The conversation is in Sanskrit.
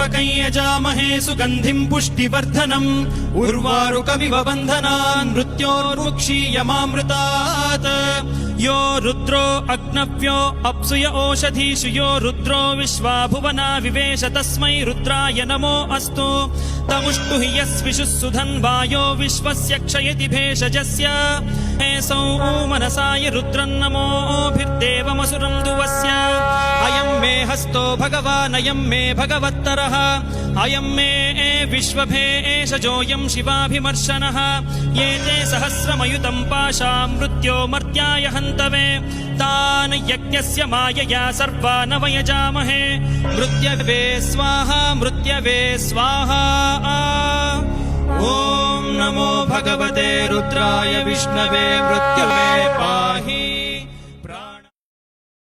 त्र्यम्बकं यजामहे सुगन्धिं पुष्टिवर्धनम् उर्वारुकमिव बन्धनान् मृत्योर्मुक्षीयमामृतात् यो रुद्रो अग्नव्यो अप्सुय ओषधीषु यो रुद्रो विश्वा भुवना विवेश तस्मै रुद्राय नमो अस्तु तमुष्टु हि यस्विषुः सुधन्वायो विश्वस्य क्षयति भेषजस्य हेसौ मनसाय रुद्रन्नमोभिर्देवमसुरं दुवस्य अयं मे हस्तो भगवानयं मे भगवत्तरः अयं मे विश्वभेषजोऽयं शिवाभिमर्शनः ये ते सहस्रमयुतं पाशां मृत्यो मर्त्याय हन्तवे तान् यज्ञस्य मायया सर्वान् वयजामहे मृत्यवे स्वाहा मृत्यवे स्वाहा ॐ नमो भगवते रुद्राय विष्णवे मृत्यवे पाहि।